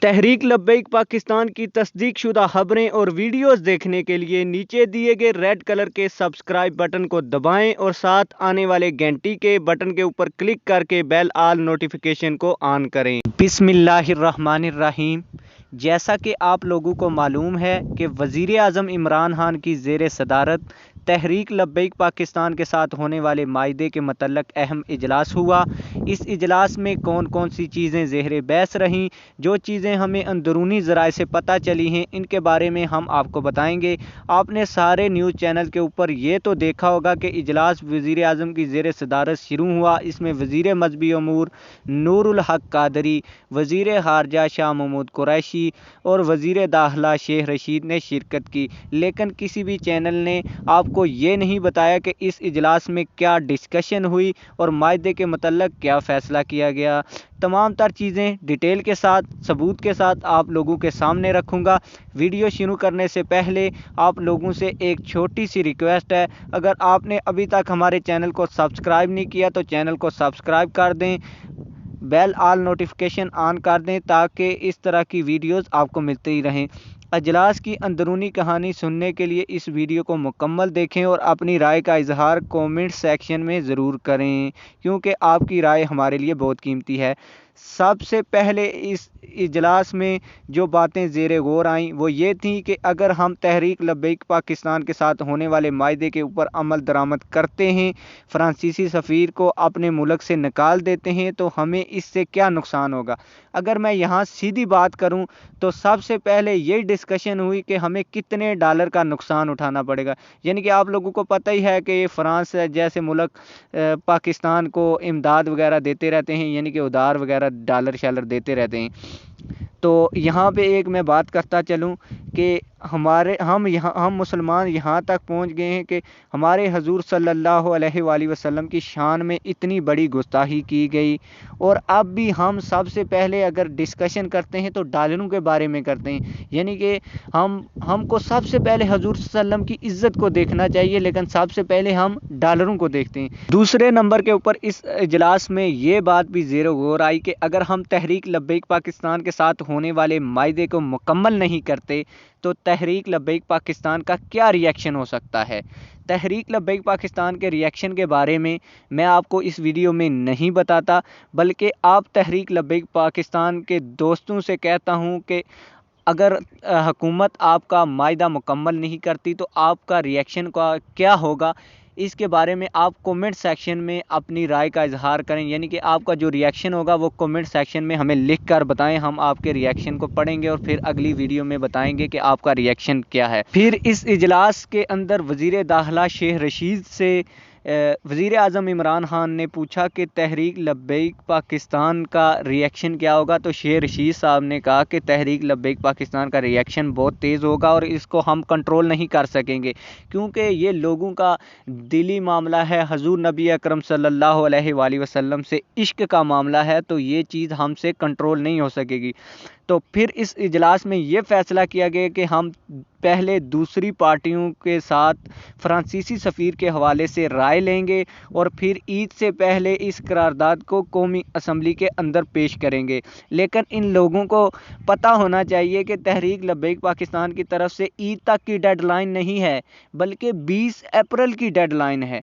تحریک لبیک پاکستان کی تصدیق شدہ خبریں اور ویڈیوز دیکھنے کے لیے نیچے دیے گئے ریڈ کلر کے سبسکرائب بٹن کو دبائیں اور ساتھ آنے والے گھنٹی کے بٹن کے اوپر کلک کر کے بیل آل نوٹیفیکیشن کو آن کریں۔ بسم اللہ الرحمن الرحیم۔ جیسا کہ آپ لوگوں کو معلوم ہے کہ وزیر اعظم عمران خان کی زیر صدارت تحریک لبیک پاکستان کے ساتھ ہونے والے معاہدے کے متعلق اہم اجلاس ہوا۔ اس اجلاس میں کون کون سی چیزیں زیر بحث رہیں، جو چیزیں ہمیں اندرونی ذرائع سے پتہ چلی ہیں، ان کے بارے میں ہم آپ کو بتائیں گے۔ آپ نے سارے نیوز چینل کے اوپر یہ تو دیکھا ہوگا کہ اجلاس وزیر اعظم کی زیر صدارت شروع ہوا۔ اس میں وزیر مذہبی امور نور الحق قادری، وزیر خارجہ شاہ محمود قریشی اور وزیر داخلہ شیخ رشید نے شرکت کی، لیکن کسی بھی چینل نے آپ کو یہ نہیں بتایا کہ اس اجلاس میں کیا ڈسکشن ہوئی اور معاہدے کے متعلق کیا فیصلہ کیا گیا۔ تمام تر چیزیں ڈیٹیل کے ساتھ، ثبوت کے ساتھ آپ لوگوں کے سامنے رکھوں گا۔ ویڈیو شروع کرنے سے پہلے آپ لوگوں سے ایک چھوٹی سی ریکویسٹ ہے، اگر آپ نے ابھی تک ہمارے چینل کو سبسکرائب نہیں کیا تو چینل کو سبسکرائب کر دیں، بیل آل نوٹیفیکیشن آن کر دیں تاکہ اس طرح کی ویڈیوز آپ کو ملتی ہی رہیں۔ اجلاس کی اندرونی کہانی سننے کے لیے اس ویڈیو کو مکمل دیکھیں اور اپنی رائے کا اظہار کومنٹ سیکشن میں ضرور کریں، کیونکہ آپ کی رائے ہمارے لیے بہت قیمتی ہے۔ سب سے پہلے اس اجلاس میں جو باتیں زیر غور آئیں وہ یہ تھیں کہ اگر ہم تحریک لبیک پاکستان کے ساتھ ہونے والے معاہدے کے اوپر عمل درآمد کرتے ہیں، فرانسیسی سفیر کو اپنے ملک سے نکال دیتے ہیں، تو ہمیں اس سے کیا نقصان ہوگا۔ اگر میں یہاں سیدھی بات کروں تو سب سے پہلے یہ ڈسکشن ہوئی کہ ہمیں کتنے ڈالر کا نقصان اٹھانا پڑے گا۔ یعنی کہ آپ لوگوں کو پتہ ہی ہے کہ فرانس جیسے ملک پاکستان کو امداد وغیرہ دیتے رہتے ہیں، یعنی کہ ادھار وغیرہ ڈالر شالر دیتے رہتے ہیں۔ تو یہاں پہ ایک میں بات کرتا چلوں کہ ہم مسلمان یہاں تک پہنچ گئے ہیں کہ ہمارے حضور صلی اللہ علیہ وآلہ وسلم کی شان میں اتنی بڑی گستاخی کی گئی، اور اب بھی ہم سب سے پہلے اگر ڈسکشن کرتے ہیں تو ڈالروں کے بارے میں کرتے ہیں۔ یعنی کہ ہم کو سب سے پہلے حضور صلی اللہ علیہ وسلم کی عزت کو دیکھنا چاہیے، لیکن سب سے پہلے ہم ڈالروں کو دیکھتے ہیں۔ دوسرے نمبر کے اوپر اس اجلاس میں یہ بات بھی زیر غور آئی کہ اگر ہم تحریک لبیک پاکستان کے ساتھ ہونے والے معاہدے کو مکمل نہیں کرتے تو تحریک لبیک پاکستان کا کیا ری ایکشن ہو سکتا ہے۔ تحریک لبیک پاکستان کے ری ایکشن کے بارے میں آپ کو اس ویڈیو میں نہیں بتاتا، بلکہ آپ تحریک لبیک پاکستان کے دوستوں سے کہتا ہوں کہ اگر حکومت آپ کا معاہدہ مکمل نہیں کرتی تو آپ کا ری ایکشن کا کیا ہوگا، اس کے بارے میں آپ کومنٹ سیکشن میں اپنی رائے کا اظہار کریں۔ یعنی کہ آپ کا جو ری ایکشن ہوگا وہ کومنٹ سیکشن میں ہمیں لکھ کر بتائیں، ہم آپ کے ری ایکشن کو پڑھیں گے اور پھر اگلی ویڈیو میں بتائیں گے کہ آپ کا ری ایکشن کیا ہے۔ پھر اس اجلاس کے اندر وزیر داخلہ شیخ رشید سے وزیر اعظم عمران خان نے پوچھا کہ تحریک لبیک پاکستان کا ری ایکشن کیا ہوگا، تو شیخ رشید صاحب نے کہا کہ تحریک لبیک پاکستان کا ری ایکشن بہت تیز ہوگا اور اس کو ہم کنٹرول نہیں کر سکیں گے، کیونکہ یہ لوگوں کا دلی معاملہ ہے، حضور نبی اکرم صلی اللہ علیہ وآلہ وسلم سے عشق کا معاملہ ہے، تو یہ چیز ہم سے کنٹرول نہیں ہو سکے گی۔ تو پھر اس اجلاس میں یہ فیصلہ کیا گیا کہ ہم پہلے دوسری پارٹیوں کے ساتھ فرانسیسی سفیر کے حوالے سے رائے لیں گے اور پھر عید سے پہلے اس قرارداد کو قومی اسمبلی کے اندر پیش کریں گے۔ لیکن ان لوگوں کو پتہ ہونا چاہیے کہ تحریک لبیک پاکستان کی طرف سے عید تک کی ڈیڈ لائن نہیں ہے، بلکہ 20 اپریل کی ڈیڈ لائن ہے۔